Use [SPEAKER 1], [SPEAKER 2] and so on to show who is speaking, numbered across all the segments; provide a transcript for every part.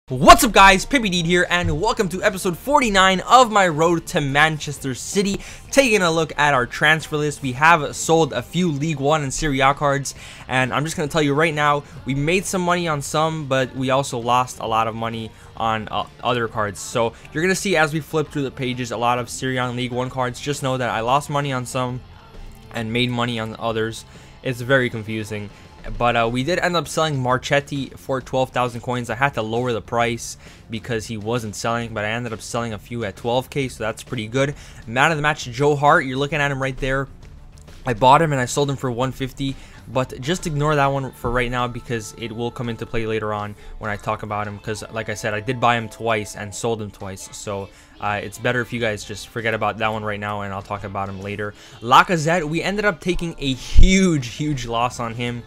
[SPEAKER 1] What's up guys, PippyD here and welcome to episode 49 of my road to Manchester City. Taking a look at our transfer list, we have sold a few League 1 and Serie A cards, and I'm just going to tell you right now, we made some money on some, but we also lost a lot of money on other cards. So you're going to see as we flip through the pages a lot of Serie A and League 1 cards. Just know that I lost money on some and made money on others. It's very confusing. But we did end up selling Marchetti for 12,000 coins. I had to lower the price because he wasn't selling, but I ended up selling a few at 12k, so that's pretty good. Man of the match, Joe Hart. You're looking at him right there. I bought him and I sold him for 150, but just ignore that one for right now because it will come into play later on when I talk about him, because like I said, I did buy him twice and sold him twice, so it's better if you guys just forget about that one right now and I'll talk about him later. Lacazette, we ended up taking a huge loss on him.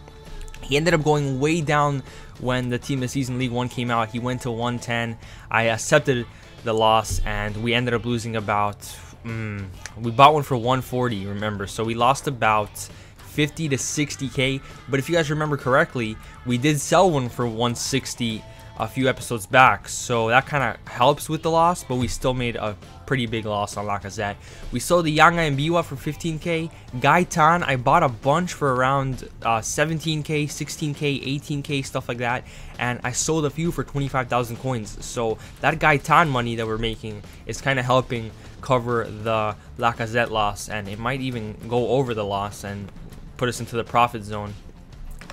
[SPEAKER 1] He ended up going way down when the Team of the Season League 1 came out. He went to 110. I accepted the loss, and we ended up losing about... we bought one for 140, remember. So we lost about 50 to 60k. But if you guys remember correctly, we did sell one for 160 a few episodes back. So that kind of helps with the loss, but we still made a pretty big loss on Lacazette. We sold the Yanga and Biwa for 15k. Gaetan, I bought a bunch for around 17k, 16k, 18k, stuff like that, and I sold a few for 25,000 coins. So that Gaetan money that we're making is kind of helping cover the Lacazette loss, and it might even go over the loss and put us into the profit zone.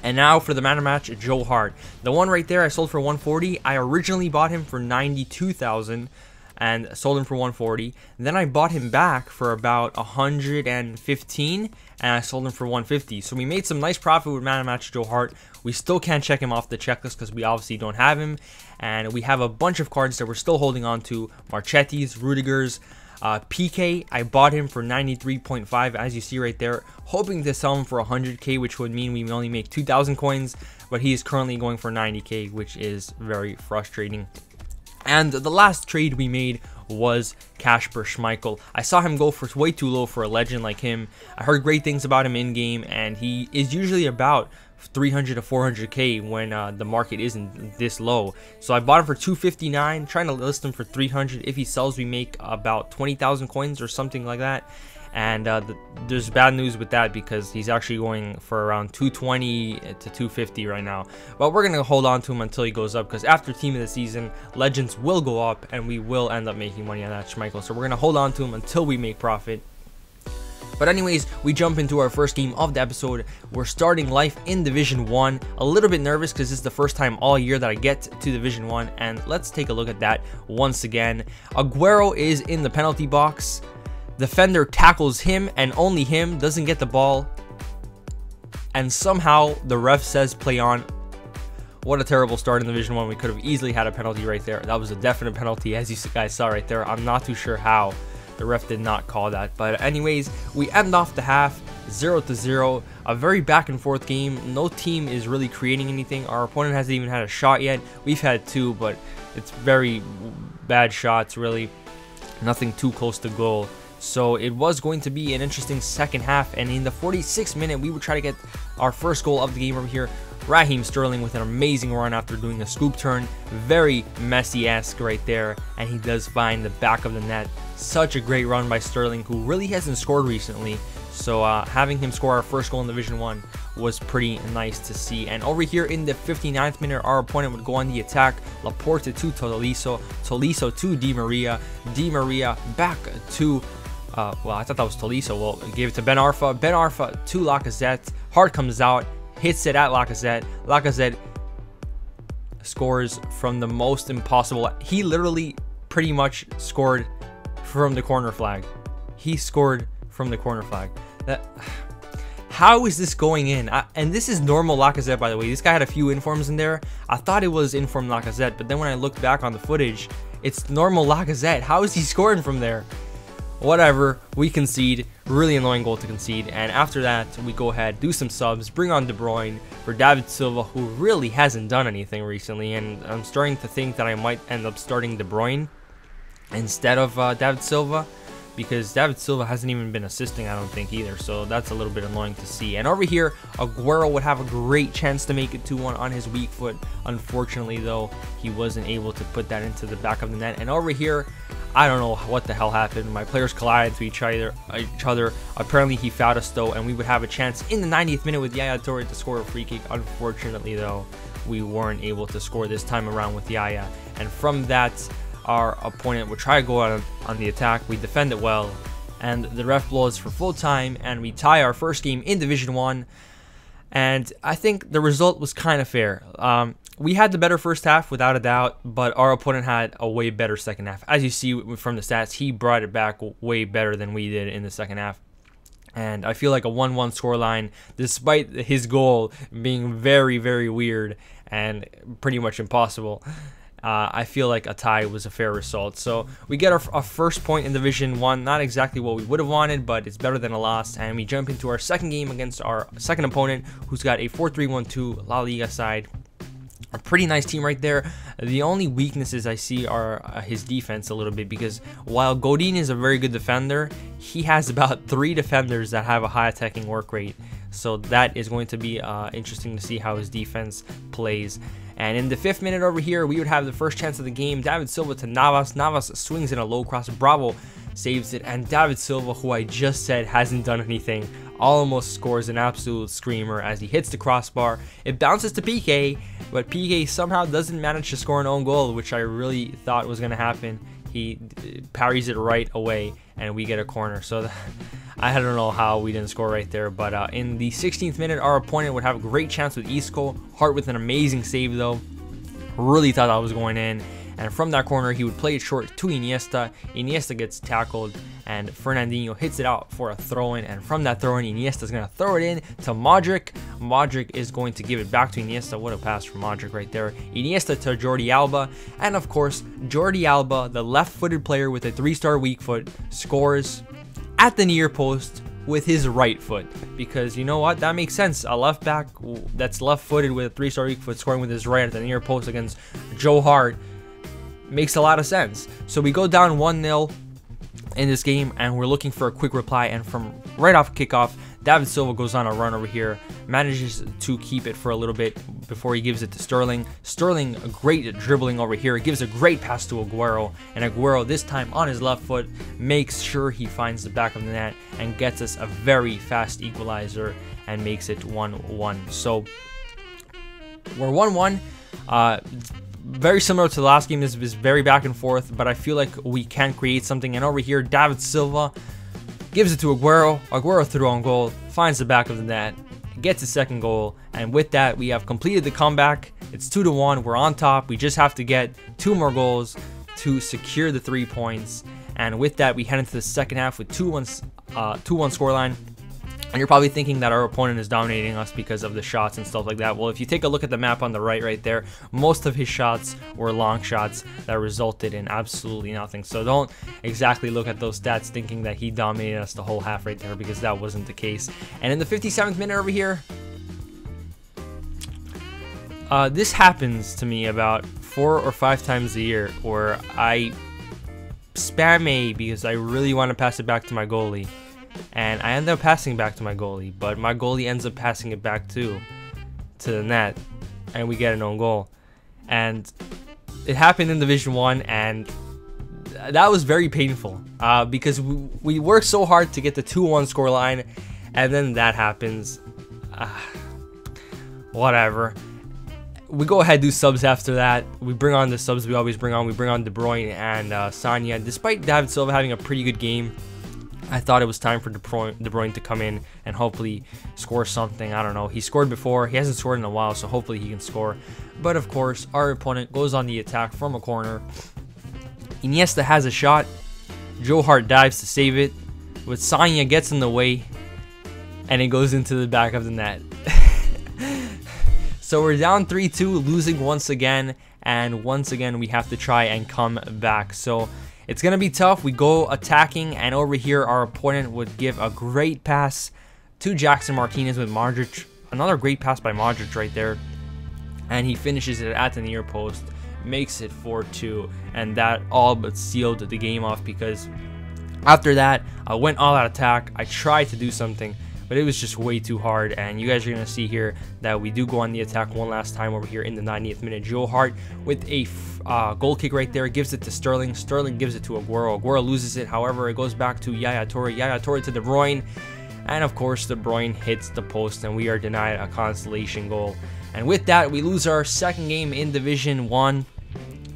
[SPEAKER 1] And now for the man of the match, Joe Hart. The one right there I sold for 140. I originally bought him for 92,000 and sold him for 140. Then I bought him back for about 115 and I sold him for 150. So we made some nice profit with man of the match Joe Hart. We still can't check him off the checklist because we obviously don't have him. And we have a bunch of cards that we're still holding on to. Marchetti's, Rudiger's. PK, I bought him for 93.5, as you see right there, hoping to sell him for 100k, which would mean we only make 2,000 coins, but he is currently going for 90k, which is very frustrating. And the last trade we made was Kasper Schmeichel. I saw him go for way too low for a legend like him. I heard great things about him in game, and he is usually about 300 to 400k when the market isn't this low. So I bought him for 259, trying to list him for 300. If he sells, we make about 20,000 coins or something like that. And there's bad news with that because he's actually going for around 220 to 250 right now. But we're going to hold on to him until he goes up, because after Team of the Season, Legends will go up and we will end up making money on that Schmeichel. So we're going to hold on to him until we make profit. But anyways, we jump into our first game of the episode. We're starting life in Division 1. A little bit nervous because this is the first time all year that I get to Division 1. And let's take a look at that once again. Aguero is in the penalty box. Defender tackles him and only him, doesn't get the ball. And somehow the ref says play on. What a terrible start in Division 1. We could have easily had a penalty right there. That was a definite penalty, as you guys saw right there. I'm not too sure how the ref did not call that. But anyways, we end off the half 0-0. A very back and forth game. No team is really creating anything. Our opponent hasn't even had a shot yet. We've had two, but it's very bad shots, really. Nothing too close to goal. So it was going to be an interesting second half, and in the 46th minute we would try to get our first goal of the game over here. Raheem Sterling with an amazing run after doing a scoop turn. Very Messi-esque right there, and he does find the back of the net. Such a great run by Sterling, who really hasn't scored recently. So having him score our first goal in Division 1 was pretty nice to see. And over here in the 59th minute, our opponent would go on the attack. Laporte to Tolisso, Tolisso to Di Maria, Di Maria back to... well, I thought that was Tolisso. Well, gave it to Ben Arfa. Ben Arfa to Lacazette. Hart comes out, hits it at Lacazette. Lacazette scores from the most impossible. He literally pretty much scored from the corner flag. He scored from the corner flag. How is this going in? And this is normal Lacazette, by the way. This guy had a few informs in there. I thought it was inform Lacazette, but then when I looked back on the footage, it's normal Lacazette. How is he scoring from there? Whatever, we concede. Really annoying goal to concede. And after that, we go ahead, do some subs, bring on De Bruyne for David Silva, who really hasn't done anything recently. And I'm starting to think that I might end up starting De Bruyne instead of David Silva. because David Silva hasn't even been assisting, I don't think, either. So that's a little bit annoying to see. And over here, Aguero would have a great chance to make it 2-1 on his weak foot. Unfortunately, though, he wasn't able to put that into the back of the net. And over here, I don't know what the hell happened. My players collided to each other. Apparently, he fouled us, though, and we would have a chance in the 90th minute with Yaya Toure to score a free kick. Unfortunately, though, we weren't able to score this time around with Yaya. And from that, our opponent would try to go out on the attack. We defend it well, and the ref blows for full time, and we tie our first game in Division 1. And I think the result was kind of fair. We had the better first half, without a doubt, but our opponent had a way better second half. As you see from the stats, he brought it back way better than we did in the second half. And I feel like a 1-1 scoreline, despite his goal being very, very weird and pretty much impossible, I feel like a tie was a fair result. So we get our first point in Division 1. Not exactly what we would have wanted, but it's better than a loss. And we jump into our second game against our second opponent, who's got a 4-3-1-2 La Liga side. A pretty nice team right there. The only weaknesses I see are his defense a little bit, because while Godin is a very good defender, he has about 3 defenders that have a high attacking work rate. So that is going to be interesting to see how his defense plays. And in the 5th minute over here, we would have the first chance of the game. David Silva to Navas. Navas swings in a low cross. Bravo saves it. And David Silva, who I just said hasn't done anything, almost scores an absolute screamer as he hits the crossbar. It bounces to PK, but PK somehow doesn't manage to score an own goal, which I really thought was going to happen. He parries it right away, and we get a corner. So I don't know how we didn't score right there, but in the 16th minute, our opponent would have a great chance with Isco. Hart with an amazing save, though. Really thought that was going in. And from that corner, he would play it short to Iniesta. Iniesta gets tackled, and Fernandinho hits it out for a throw-in. And from that throw-in, Iniesta is going to throw it in to Modric. Modric is going to give it back to Iniesta. What a pass from Modric right there. Iniesta to Jordi Alba. And of course, Jordi Alba, the left-footed player with a 3-star weak foot, scores at the near post with his right foot, because you know what, that makes sense. A left back that's left-footed with a 3-star weak foot scoring with his right at the near post against Joe Hart makes a lot of sense. So we go down 1-0 in this game, and we're looking for a quick reply. And from right off kickoff, David Silva goes on a run over here, manages to keep it for a little bit before he gives it to Sterling. Sterling, a great dribbling over here, gives a great pass to Aguero, and Aguero, this time on his left foot, makes sure he finds the back of the net and gets us a very fast equalizer and makes it 1-1. So we're 1-1. Very similar to the last game. This is very back and forth, but I feel like we can create something. And over here, David Silva gives it to Aguero. Aguero through on goal, finds the back of the net, gets his second goal, and with that, we have completed the comeback. It's 2-1. We're on top. We just have to get 2 more goals to secure the 3 points. And with that, we head into the second half with 2-1 scoreline. And you're probably thinking that our opponent is dominating us because of the shots and stuff like that. Well, if you take a look at the map on the right there, most of his shots were long shots that resulted in absolutely nothing. So don't exactly look at those stats thinking that he dominated us the whole half right there, because that wasn't the case. And in the 57th minute over here, this happens to me about 4 or 5 times a year, where I spam A because I really want to pass it back to my goalie. And I end up passing back to my goalie, but my goalie ends up passing it back to the net, and we get an own goal. And it happened in Division 1, and that was very painful because we worked so hard to get the 2-1 scoreline, and then that happens. Whatever. We go ahead and do subs after that. We bring on the subs we always bring on. We bring on De Bruyne and Sanya. Despite David Silva having a pretty good game, I thought it was time for De Bruyne to come in and hopefully score something. I don't know. He scored before. He hasn't scored in a while, so hopefully he can score. But of course, our opponent goes on the attack from a corner. Iniesta has a shot. Joe Hart dives to save it, but Sanya gets in the way, and it goes into the back of the net. So we're down 3-2, losing once again, and once again we have to try and come back. So it's going to be tough. We go attacking, and over here our opponent would give a great pass to Jackson Martinez with Modric. Another great pass by Modric right there. And he finishes it at the near post, makes it 4-2, and that all but sealed the game off, because After that, I went all out attack. I tried to do something, but it was just way too hard. And you guys are going to see here that we do go on the attack one last time over here in the 90th minute. Joe Hart with a goal kick right there, gives it to Sterling. Sterling gives it to Aguero. Aguero loses it. However, it goes back to Yaya Toure. Yaya Toure to De Bruyne. And of course, De Bruyne hits the post, and we are denied a consolation goal. And with that, we lose our second game in Division 1.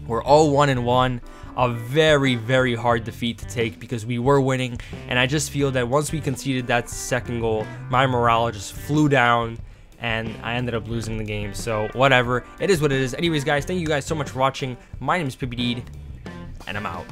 [SPEAKER 1] We're all 1-1. A very, very hard defeat to take because we were winning, and I just feel that once we conceded that second goal, my morale just flew down and I ended up losing the game. So whatever, it is what it is. Anyways guys, thank you guys so much for watching. My name is PPD and I'm out.